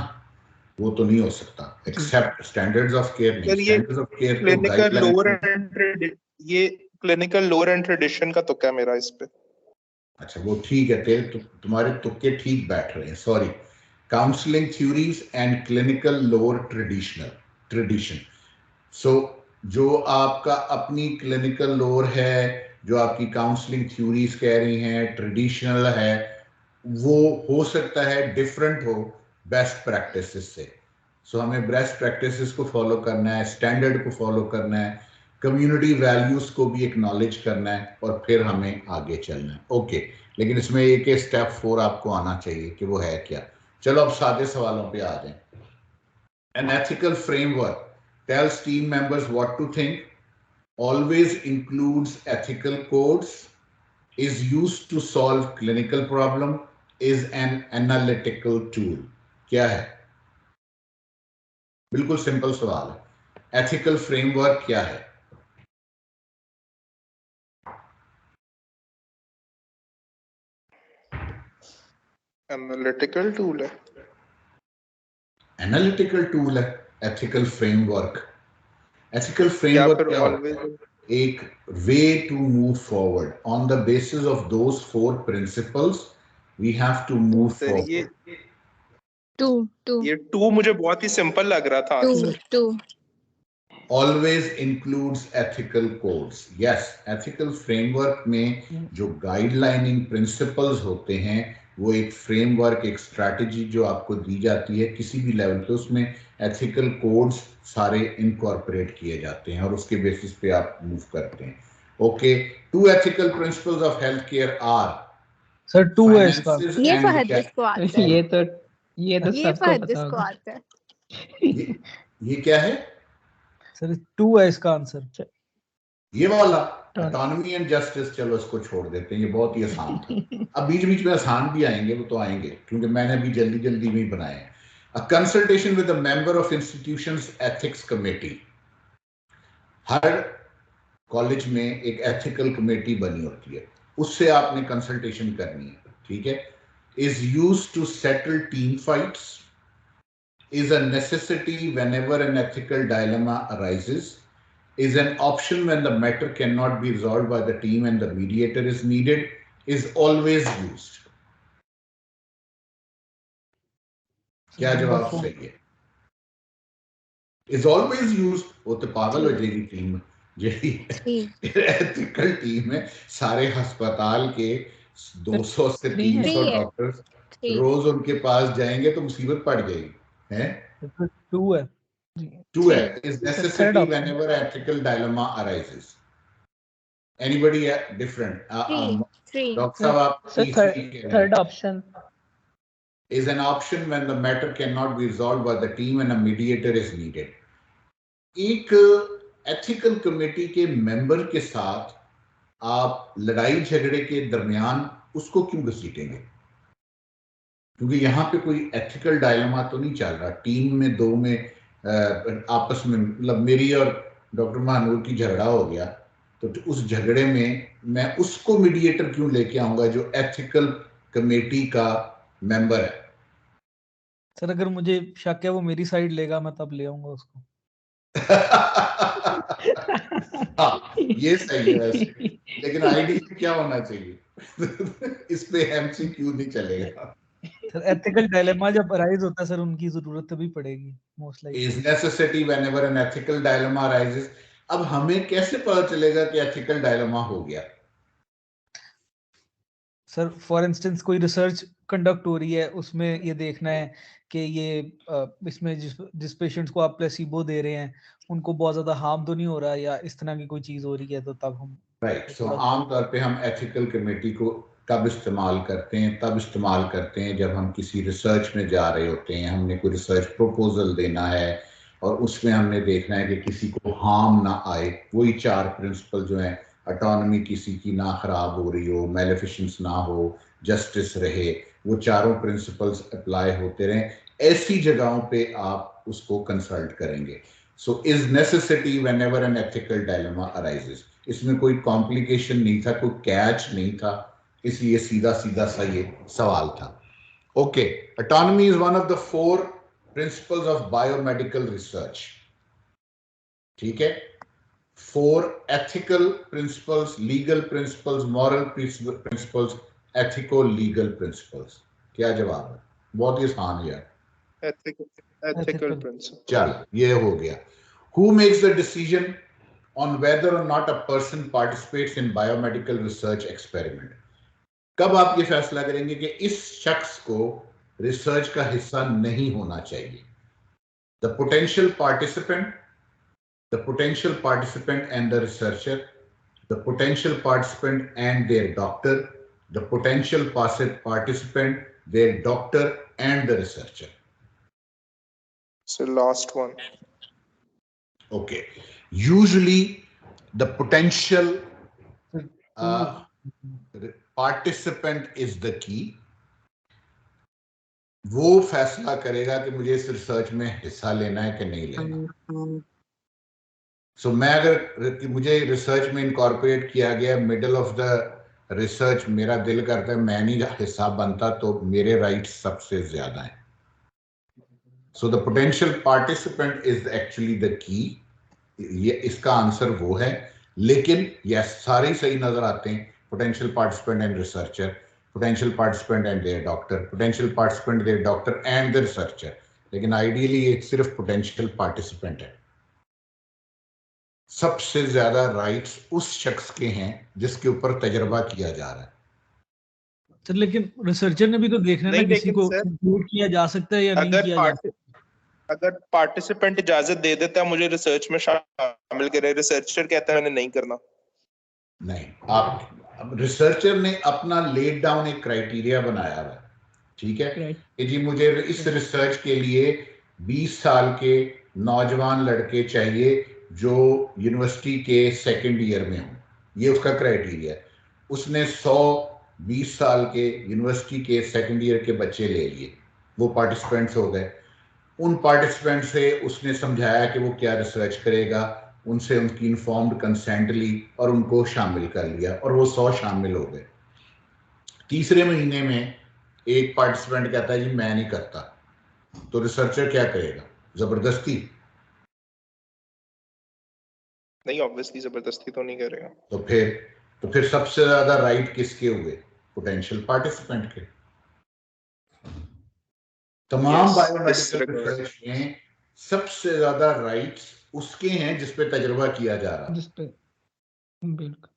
वो तो नहीं हो सकता। एक्सेप्ट स्टैंडर्ड्स ऑफ केयर नहीं, स्टैंडर्ड्स ऑफ केयर तो गाइडलाइन। ये क्लिनिकल लोर एंड ट्रेडिशन का तुक्का है मेरा इस पे। अच्छा वो ठीक है, तेरे तुम्हारे तुक्के ठीक बैठ रहे हैं, sorry. Counselling theories and clinical लोर ट्रेडिशन। सो जो आपका अपनी क्लिनिकल लोर है, जो आपकी काउंसलिंग थ्योरीज कह रही हैं, ट्रेडिशनल है, वो हो सकता है डिफरेंट हो बेस्ट प्रैक्टिसेस से। सो हमें बेस्ट प्रैक्टिसेस को फॉलो करना है, स्टैंडर्ड को फॉलो करना है, कम्युनिटी वैल्यूज को भी एक्नॉलेज करना है और फिर हमें आगे चलना है। ओके, लेकिन इसमें एक स्टेप 4 आपको आना चाहिए कि वो है क्या। चलो अब सादे सवालों पे आ जाएं। An ethical framework tells team members what to think, always includes ethical codes, is used to solve clinical problem, is an analytical tool. क्या है? बिल्कुल सिंपल सवाल है। एथिकल फ्रेमवर्क क्या है? एनालिटिकल टूल है। एनालिटिकल टूल है एथिकल फ्रेमवर्क। एथिकल फ्रेमवर्क क्या होता है? एक way to move forward on the basis of those 4 principles we have to move forward. ये 2 मुझे बहुत ही सिंपल लग रहा था answer. Always includes ethical codes. Yes, ethical framework में जो गाइडलाइनिंग प्रिंसिपल्स होते हैं, वो एक फ्रेमवर्क, एक स्ट्रैटेजी जो आपको दी जाती है किसी भी लेवल पे, उसमें एथिकल कोड्स सारे इनकॉर्पोरेट किए जाते हैं और उसके बेसिस पे आप मूव करते हैं। Okay, 2 ethical principles of healthcare are sir 2 है इसका। ये फहद जिसको आता है, ये तो सबको पता होगा। आता है। ये क्या है सर? 2 है इसका आंसर। ये वाला ऑटोनॉमी एंड जस्टिस, चलो इसको छोड़ देते हैं, ये बहुत ही आसान था। अब बीच बीच में आसान भी आएंगे, वो तो आएंगे क्योंकि मैंने अभी जल्दी जल्दी में बनाए हैं। अ consultation with a member of institutions ethics committee. Her college में एक एथिकल कमेटी बनी होती है, उससे आपने कंसल्टेशन करनी है, ठीक है। Is used to settle team fights, is a necessity whenever an ethical dilemma arises, is an option when the matter cannot be resolved by the team and the mediator is needed, is always used. क्या जवाब सही है? Is always used, वो तो पागल हो जाएगी टीम, जेडी एथिकल टीम है, सारे अस्पताल के 200 से 300 डॉक्टर्स रोज उनके पास जाएंगे तो मुसीबत पड़ जाएगी। है 2 है। 2F is necessity whenever ethical dilemma arises. Anybody different? Three. Dr. Sahab, आप third option is an option when the matter cannot be resolved by the team and a mediator is needed. एक एथिकल कमेटी के मेंबर के साथ आप लड़ाई झगड़े के दरमियान उसको क्यों घसीटेंगे? क्योंकि यहाँ पे कोई एथिकल डायलेमा तो नहीं चल रहा, टीम में दो में आपस में, मतलब मेरी और डॉक्टर महानूर की झगड़ा हो गया, तो उस झगड़े में मैं उसको मीडिएटर क्यों लेके आऊंगा जो एथिकल कमेटी का मेंबर है? सर अगर मुझे शक है वो मेरी साइड लेगा, मैं तब ले आऊंगा उसको। हाँ, ये सही है वैसे, लेकिन आइडिया क्या होना चाहिए? इस पे एमसीक्यू नहीं चलेगा। सर एथिकल डायलेमा जब अराइज होता है सर, उनकी जरूरत तभी पड़ेगी most likely. Is necessity whenever an ethical dilemma arises. अब हमें कैसे पता चलेगा कि एथिकल डायलेमा हो गया? सर फॉर इंस्टेंस कोई रिसर्च कंडक्ट हो रही है, उसमें ये देखना है कि ये इसमें जिस पेशेंट्स को आप प्लेसिबो दे रहे हैं उनको बहुत ज्यादा हार्म तो नहीं हो रहा, या इस तरह की कोई चीज हो रही है, तो तब हम राइट। सो आमतौर पे हम एथिकल कमेटी को कब इस्तेमाल करते हैं? तब इस्तेमाल करते हैं जब हम किसी रिसर्च में जा रहे होते हैं, हमने कोई रिसर्च प्रपोजल देना है और उसमें हमने देखना है कि किसी को हार्म ना आए। वही 4 प्रिंसिपल जो हैं, ऑटोनॉमी किसी की ना खराब हो रही हो, मेलेफिशेंस ना हो, जस्टिस रहे, वो चारों प्रिंसिपल्स अप्लाई होते रहें, ऐसी जगहों पे आप उसको कंसल्ट करेंगे। So is necessity whenever an ethical dilemma arises. इसमें कोई कॉम्प्लिकेशन नहीं था, कोई कैच नहीं था, इसलिए सीधा सीधा सा ये सवाल था। Okay, autonomy is one of the 4 principles of biomedical research. ठीक है, 4 ethical principles, legal principles, moral principles, ethico legal principles. क्या जवाब है? बहुत ही आसान है। Ethical principle. चल, ये हो गया। Who makes the decision on whether or not a person participates in biomedical research experiment? कब आप ये फैसला करेंगे कि इस शख्स को रिसर्च का हिस्सा नहीं होना चाहिए? The potential participant and the researcher, the potential participant and their doctor, the potential participant, their doctor and the researcher. So last one. Okay. Usually the potential participant is the key. वो फैसला करेगा कि मुझे इस रिसर्च में हिस्सा लेना है कि नहीं लेना। सो मैं अगर मुझे रिसर्च में इनकॉर्पोरेट किया गया, मिडल ऑफ द रिसर्च मेरा दिल करता है मैं नहीं हिस्सा बनता, तो मेरे राइट्स सबसे ज्यादा हैं। So the potential participant is actually the key. ये इसका आंसर वो है, लेकिन यस सारे सही नजर आते हैं। Potential participant and researcher, potential participant and their doctor, potential participant their doctor and the researcher, लेकिन आइडियली ये सिर्फ पोटेंशियल पार्टिसिपेंट है। सबसे ज्यादा राइट्स उस शख्स के हैं जिसके ऊपर तजर्बा किया जा रहा है। सर लेकिन रिसर्चर ने भी तो देखना है ना किसी को इंक्लूड किया जा सकता है या नहीं किया जा सकता। अगर पार्टिसिपेंट इजाजत दे देता है मुझे रिसर्च में शामिल करे, रिसर्चर कहता है मैंने नहीं करना। नहीं, आप रिसर्चर ने अपना लेड डाउन एक क्राइटेरिया बनाया है, ठीक है कि जी मुझे इस रिसर्च के लिए 20 साल के नौजवान लड़के चाहिए जो यूनिवर्सिटी के सेकंड ईयर में हो, ये उसका क्राइटेरिया है। उसने 120 साल के यूनिवर्सिटी के सेकंड ईयर के बच्चे ले लिए, वो पार्टिसिपेंट्स हो गए। उन पार्टिसिपेंट से उसने समझाया कि वो क्या रिसर्च करेगा, उनसे उनकी इन्फॉर्म्ड कंसेंट ली और उनको शामिल कर लिया और वो 100 शामिल हो गए। तीसरे महीने में एक पार्टिसिपेंट कहता है जी मैं नहीं करता, तो रिसर्चर क्या करेगा? जबरदस्ती? नहीं, ऑब्वियसली जबरदस्ती तो नहीं करेगा। तो फिर सबसे ज्यादा राइट किसके हुए? पोटेंशियल पार्टिसिपेंट के। तमाम बायोमेडिकल रिसर्च में सबसे ज्यादा राइट्स उसके हैं जिस पे तजुर्बा किया जा रहा है, जिस पे बिल्कुल।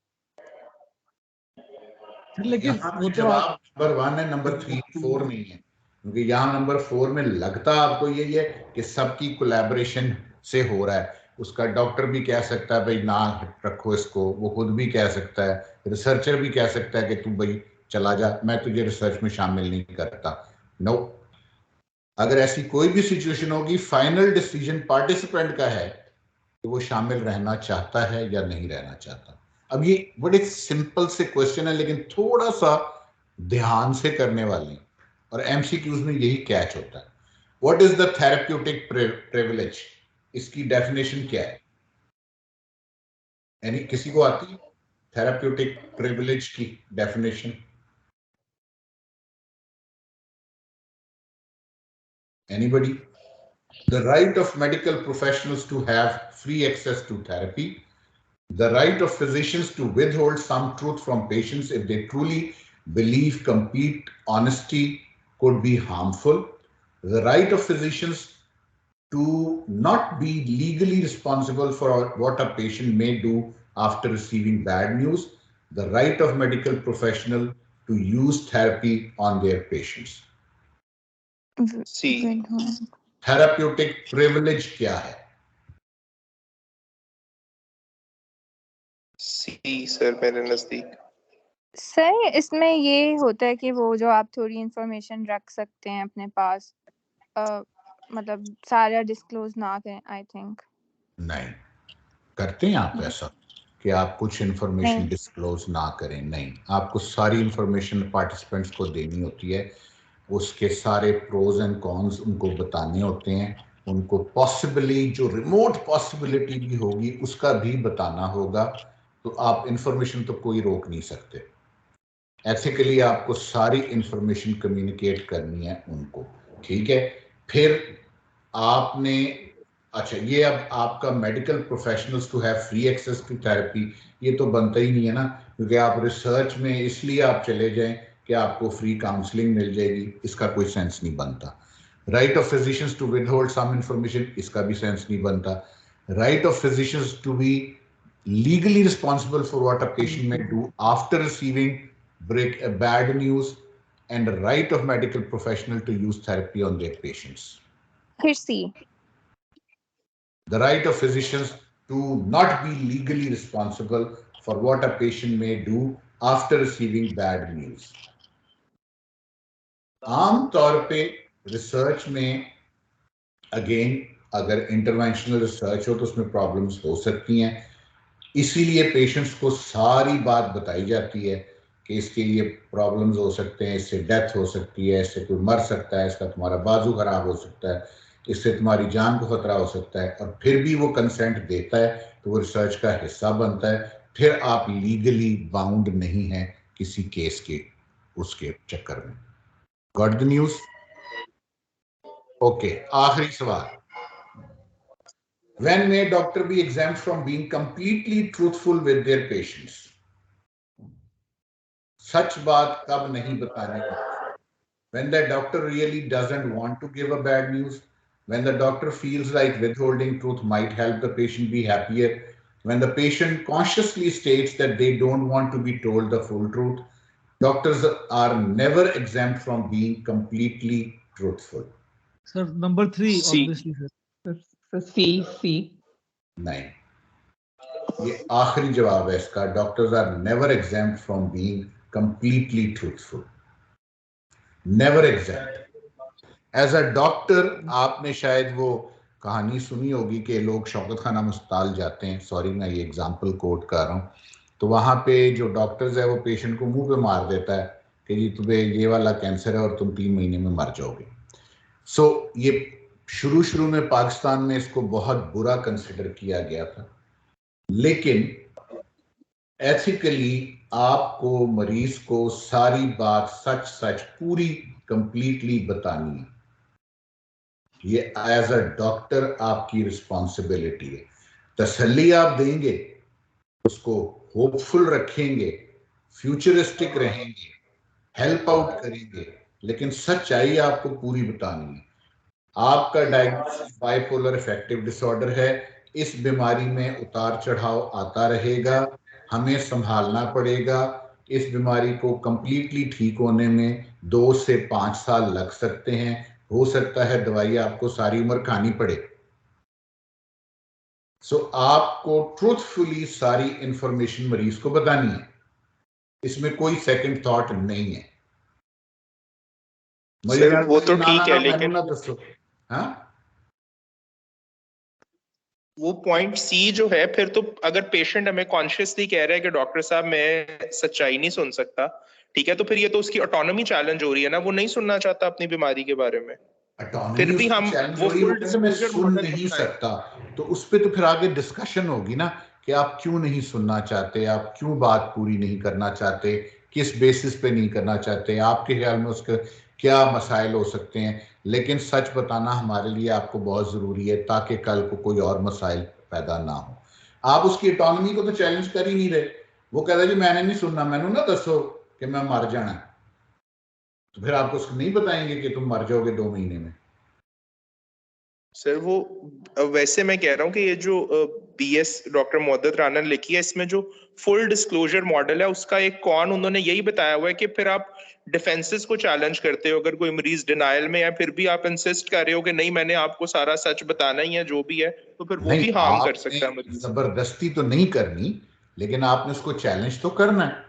लेकिन वो तो जवाब नंबर 1 है, नंबर 3 4 नहीं है, क्योंकि यहाँ नंबर 4 में लगता आपको यही है कि सबकी कोलैबोरेशन से हो रहा है, उसका डॉक्टर भी कह सकता है भाई ना रखो इसको, वो खुद भी कह सकता है, रिसर्चर भी कह सकता है कि तू भाई चला जा, मैं तुझे रिसर्च में शामिल नहीं करता। नो, अगर ऐसी कोई भी सिचुएशन होगी, फाइनल डिसीजन पार्टिसिपेंट का है कि वो शामिल रहना चाहता है या नहीं रहना चाहता। अब ये बड़े सिंपल से क्वेश्चन है, लेकिन थोड़ा सा ध्यान से करने वाले, और एमसीक्यूज में यही कैच होता है। What is the therapeutic privilege, इसकी डेफिनेशन क्या है? यानी किसी को आती है थेरेप्यूटिक प्रिविलेज की definition? Anybody? The right of medical professionals to have free access to therapy, the right of physicians to withhold some truth from patients if they truly believe complete honesty could be harmful, the right of physicians to not be legally responsible for what a patient may do after receiving bad news, the right of medical professional to use therapy on their patients. C therapeutic privilege क्या है? सी सर मेरे नजदीक। सर इसमें ये होता है कि वो जो आप थोड़ी इंफॉर्मेशन रख सकते हैं अपने पास, मतलब सारा डिस्क्लोज ना करें। आई थिंक नहीं करते हैं आप ऐसा कि आप कुछ इंफॉर्मेशन नहीं। डिस्क्लोज ना करें? नहीं, आपको सारी इंफॉर्मेशन पार्टिसिपेंट्स को देनी होती है, उसके सारे प्रोज एंड कॉन्स उनको बताने होते हैं, उनको पॉसिबली जो रिमोट पॉसिबिलिटी भी होगी उसका भी बताना होगा। तो आप इंफॉर्मेशन तो कोई रोक नहीं सकते, एथिकली आपको सारी इंफॉर्मेशन कम्युनिकेट करनी है उनको, ठीक है? फिर आपने, अच्छा ये अब आपका medical professionals to have free access to therapy, ये तो बनता ही नहीं है ना, क्योंकि आप रिसर्च में इसलिए आप चले जाएं कि आपको फ्री काउंसलिंग मिल जाएगी, इसका कोई सेंस नहीं बनता। Right of physicians to withhold some information, इसका भी सेंस नहीं बनता। Right of physicians to be legally responsible for what a patient may do after receiving bad news, and the right of medical professional to use therapy on their patients. फिर सी The right of physicians to not be legally responsible for what a patient may do after receiving bad news. आम तौर पे रिसर्च में अगेन अगर इंटरवेंशनल रिसर्च हो तो उसमें प्रॉब्लम्स हो सकती हैं, इसीलिए पेशेंट्स को सारी बात बताई जाती है कि इसके लिए प्रॉब्लम्स हो सकते हैं, इससे डेथ हो सकती है, इससे कोई मर सकता है, इसका तुम्हारा बाजू खराब हो सकता है, इससे तुम्हारी जान को खतरा हो सकता है, और फिर भी वो कंसेंट देता है तो वो रिसर्च का हिस्सा बनता है। फिर आप लीगली बाउंड नहीं हैं किसी केस के उसके चक्कर में। Got the news? ओके, आखिरी सवाल, when may a doctor be exempt from being completely truthful with their patients? सच बात कब नहीं बतानी? When the doctor really doesn't want to give a bad news, when the doctor feels like withholding truth might help the patient be happier, when the patient consciously states that they don't want to be told the full truth, doctors are never exempt from being completely truthful. Sir, number 3 C. obviously sir. सी नहीं, ये आखिरी जवाब है इसका। Doctors are never exempt from being completely truthful, never exempt. As a doctor आपने शायद वो कहानी सुनी होगी कि लोग शौकत खाना मुस्ताल जाते हैं, सॉरी मैं ये एग्जांपल कोट कर रहा हूँ, तो वहाँ पे जो डॉक्टर्स है वो पेशेंट को मुंह पे मार देता है कि जी तुम्हें ये वाला कैंसर है और तुम 3 महीने में मर जाओगे। सो ये शुरू में पाकिस्तान में इसको बहुत बुरा कंसिडर किया गया था, लेकिन एथिकली आपको मरीज को सारी बात सच पूरी कंप्लीटली बतानी है, ये एज अ डॉक्टर आपकी रिस्पॉन्सिबिलिटी है। तसल्ली आप देंगे, उसको होपफुल रखेंगे, फ्यूचरिस्टिक रहेंगे, हेल्प आउट करेंगे, लेकिन सच्चाई आपको पूरी बतानी है। आपका डायग्नोसिस बाइपोलर अफेक्टिव डिसऑर्डर है, इस बीमारी में उतार चढ़ाव आता रहेगा, हमें संभालना पड़ेगा। इस बीमारी को कंप्लीटली ठीक होने में 2 से 5 साल लग सकते हैं, हो सकता है दवाई आपको सारी उम्र खानी पड़े। सो आपको ट्रूथफुली सारी इंफॉर्मेशन मरीज को बतानी है, इसमें कोई सेकंड थॉट नहीं है। सर वो तो ना ठीक है, मैनू लेकिन ना दसो। हाँ, वो पॉइंट सी जो है, फिर तो अगर पेशेंट हमें कॉन्शियसली कह रहा है कि डॉक्टर साहब मैं सच्चाई नहीं सुन सकता, ठीक है, तो फिर ये तो उसकी ऑटोनॉमी चैलेंज हो रही है ना, वो नहीं सुनना चाहता अपनी बीमारी के बारे में। फिर ऑटोनॉमी भी उसकी हम चैलेंज वो हो रही है, वो फुल कहता है मैं डिस्क्लोजर सुन मॉडल नहीं अपनाएं। सकता, तो उस पर तो फिर आगे डिस्कशन होगी ना कि आप क्यों नहीं सुनना चाहते, आप क्यों बात पूरी नहीं करना चाहते, किस बेसिस पे नहीं करना चाहते, आपके ख्याल में उसके क्या मसाइल हो सकते हैं। लेकिन सच बताना हमारे लिए आपको बहुत ज़रूरी है ताकि कल को कोई और मसाइल पैदा ना हो। आप उसकी ऑटोनॉमी को तो चैलेंज कर ही नहीं रहे। वो कहता है जी मैंने नहीं सुनना, मैनू ना दसो कि मैं मर जाना, तो फिर आपको उसको नहीं बताएंगे कि तुम मर जाओगे 2 महीने में। सर वो वैसे मैं कह रहा हूँ कि ये जो BS डॉक्टर मोहद्दत राना ने लिखी है, इसमें जो फुल डिस्क्लोजर मॉडल है उसका एक कौन उन्होंने यही बताया हुआ है कि फिर आप डिफेंसेस को चैलेंज करते हो, अगर कोई मरीज डिनायल में है फिर भी आप इंसिस्ट कर रहे हो कि नहीं मैंने आपको सारा सच बताना ही है जो भी है, तो फिर वो नहीं, भी हार्म कर आपने सकता है मरीज। जबरदस्ती तो नहीं करनी, लेकिन आपने उसको चैलेंज तो करना है।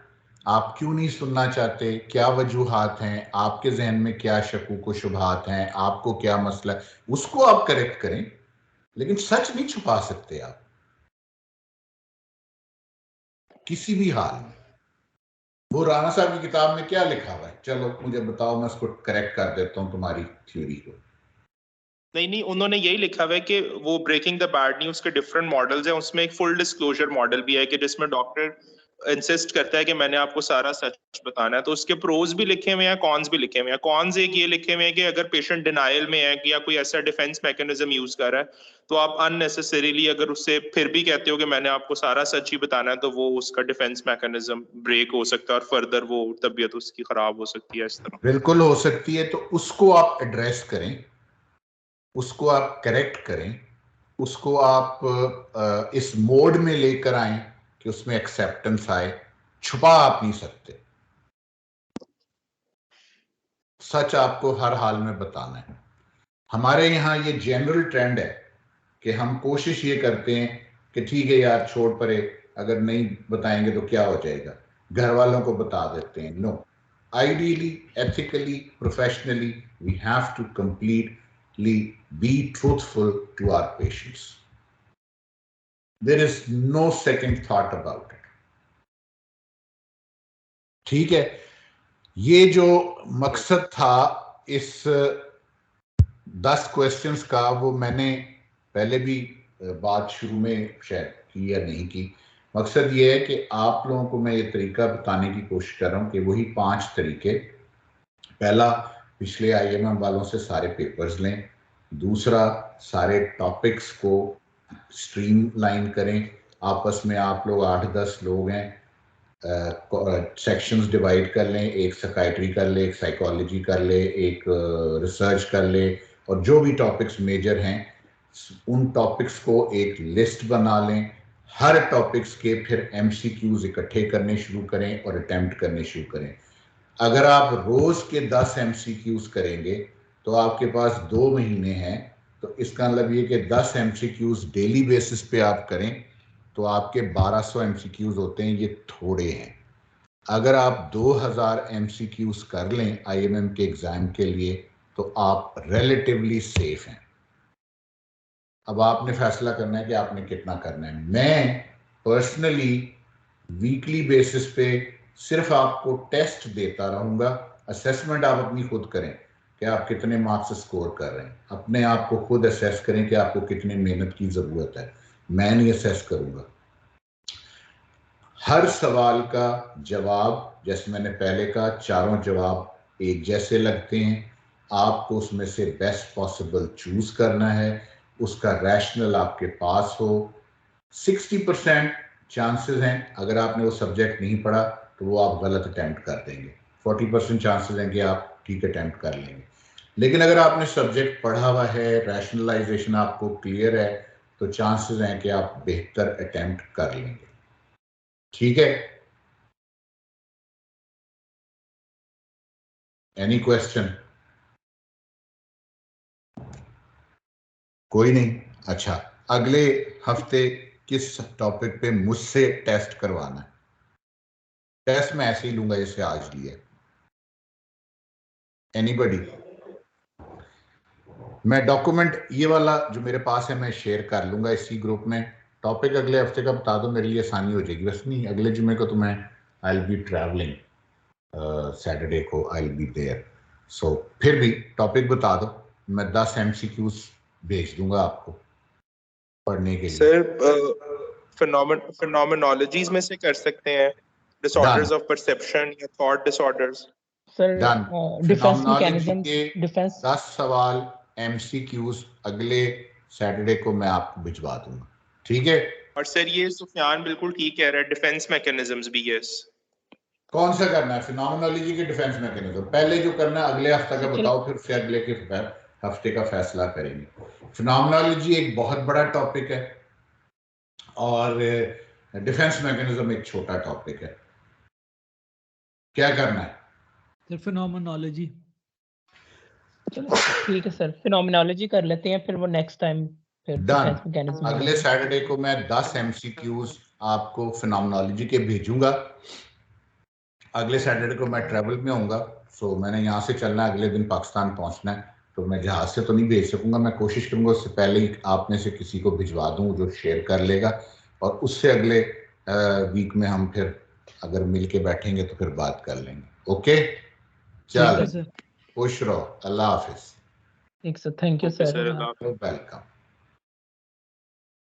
आप क्यों नहीं सुनना चाहते, क्या वजूहात हैं, आपके जहन में क्या शकूक व शुबहात हैं, आपको क्या मसला है, उसको आप करेक्ट करें, लेकिन सच नहीं छुपा सकते आप किसी भी हाल में। वो राणा साहब की किताब में क्या लिखा हुआ है, चलो मुझे बताओ, मैं उसको करेक्ट कर देता हूं तुम्हारी थ्योरी को। नहीं नहीं, उन्होंने यही लिखा हुआ है कि वो ब्रेकिंग द बैड न्यूज के डिफरेंट मॉडल्स हैं, उसमें एक फुल डिस्क्लोजर मॉडल भी है कि जिसमें डॉक्टर इंसिस्ट करता है कि मैंने आपको सारा सच बताना है। तो उसके प्रोज भी लिखे हुए हैं, कॉन्स भी लिखे हुए हैं। कॉन्स एक ये लिखे हुए हैं कि अगर पेशेंट डिनायल में है या कोई ऐसा डिफेंस मैकेनिज्म यूज कर रहा है, तो आप अननेसेसरीली अगर उससे फिर भी कहते हो कि मैंने आपको सारा सच ही बताना है, तो वो उसका डिफेंस मैकेनिज्म ब्रेक हो सकता है और फर्दर वो तबीयत उसकी खराब हो सकती है इस तरह। बिल्कुल हो सकती है, तो उसको आप एड्रेस करें, उसको आप करेक्ट करें, उसको आप इस मोड में लेकर आए कि उसमें एक्सेप्टेंस आए। छुपा आप नहीं सकते, सच आपको हर हाल में बताना है। हमारे यहाँ ये जनरल ट्रेंड है कि हम कोशिश ये करते हैं कि ठीक है यार छोड़ परे, अगर नहीं बताएंगे तो क्या हो जाएगा, घर वालों को बता देते हैं। No, ideally, ethically, professionally, we have to completely be truthful to our patients. There is no second thought about it. ठीक है, ये जो मकसद था इस 10 क्वेश्चंस का, वो मैंने पहले भी बात शुरू में शायद की या नहीं की। मकसद ये है कि आप लोगों को मैं ये तरीका बताने की कोशिश कर रहा हूँ कि वही 5 तरीके। पहला, पिछले IMM वालों से सारे पेपर्स लें। दूसरा, सारे टॉपिक्स को स्ट्रीमलाइन करें। आपस में आप लोग 8-10 लोग हैं, सेक्शंस डिवाइड कर लें, एक साइकाइट्री कर ले, एक साइकोलॉजी कर ले, एक रिसर्च कर ले, और जो भी टॉपिक्स मेजर हैं उन टॉपिक्स को एक लिस्ट बना लें। हर टॉपिक्स के फिर MCQs इकट्ठे करने शुरू करें और अटेम्प्ट करने शुरू करें। अगर आप रोज के 10 MCQs करेंगे तो आपके पास 2 महीने हैं, तो इसका मतलब ये कि 10 MCQs डेली बेसिस पे आप करें तो आपके 1200 MCQs होते हैं, ये थोड़े हैं। अगर आप 2000 MCQs कर लें IMM के एग्जाम के लिए तो आप रिलेटिवली सेफ हैं। अब आपने फैसला करना है कि आपने कितना करना है। मैं पर्सनली वीकली बेसिस पे सिर्फ आपको टेस्ट देता रहूंगा, असेसमेंट आप अपनी खुद करें कि आप कितने मार्क्स स्कोर कर रहे हैं। अपने आप को खुद असेस करें कि आपको कितनी मेहनत की ज़रूरत है, मैं नहीं असेस करूंगा। हर सवाल का जवाब, जैसे मैंने पहले कहा, चारों जवाब एक जैसे लगते हैं। आपको उसमें से बेस्ट पॉसिबल चूज करना है, उसका रैशनल आपके पास हो। 60% चांसेस हैं अगर आपने वो सब्जेक्ट नहीं पढ़ा तो वो आप गलत अटैम्प्ट कर देंगे, 40% चांसेस हैं कि आप ठीक अटैम्प्ट कर लेंगे। लेकिन अगर आपने सब्जेक्ट पढ़ा हुआ है, रैशनलाइजेशन आपको क्लियर है, तो चांसेस हैं कि आप बेहतर अटैम्प्ट कर लेंगे। ठीक है, एनी क्वेश्चन? कोई नहीं? अच्छा, अगले हफ्ते किस टॉपिक पे मुझसे टेस्ट करवाना है? टेस्ट मैं ऐसे ही लूंगा जैसे आज लिया। एनीबडी? मैं डॉक्यूमेंट ये वाला जो मेरे पास है मैं शेयर कर लूंगा इसी ग्रुप में। टॉपिक अगले हफ्ते का बता दो, मेरे लिए आसानी हो जाएगी। बस नहीं, अगले जुम्मे को तो मैं I will be travelling, Saturday को आई विल बी देयर। सो फिर भी टॉपिक बता दो, मैं 10 MCQs भेज दूंगा आपको पढ़ने के लिए। सर फिनोमेनोलॉजीज में से कर सकते हैं, डिसऑर्डर्स ऑफ परसेप्शन या thought disorders. Sir defence mechanism, के डिफेंस 10 सवाल MCQs अगले सैटरडे को मैं आपको भिजवा दूंगा, ठीक है? और सर ये सुफियान बिल्कुल ठीक कह रहा है, डिफेंस मैकेनिज्म्स भी। यस, कौन सा करना है? फिनोमेनोलॉजी के डिफेंस मैकेनिज्म पहले जो करना है अगले हफ्ते का बताओ, फिर से अगले के हफ्ते का फैसला करेंगे। फिनोमेनोलॉजी एक बहुत बड़ा टॉपिक है और डिफेंस मैकेनिज्म एक छोटा टॉपिक है। क्या करना है? Sir phenomenology. चलो ठीक है सर, फिनोमेनोलॉजी कर लेते हैं, फिर वो नेक्स्ट टाइम फिर डिफेंस डन। मैकेनिज्म। अगले सैटरडे को मैं 10 MCQs आपको फिनोमेनोलॉजी के भेजूंगा। अगले सैटरडे को मैं ट्रैवल में होऊंगा, सो मैंने यहाँ से चलना है, अगले दिन पाकिस्तान पहुंचना है, तो मैं जहाज से तो नहीं भेज सकूंगा। मैं कोशिश करूंगा उससे पहले ही आप में से किसी को भिजवा दूं जो शेयर कर लेगा, और उससे अगले वीक में हम फिर अगर मिल के बैठेंगे तो फिर बात कर लेंगे। ओके, चलो खुश रहो, अल्लाह हाफिज। ठीक sir, thank you sir. Sir welcome.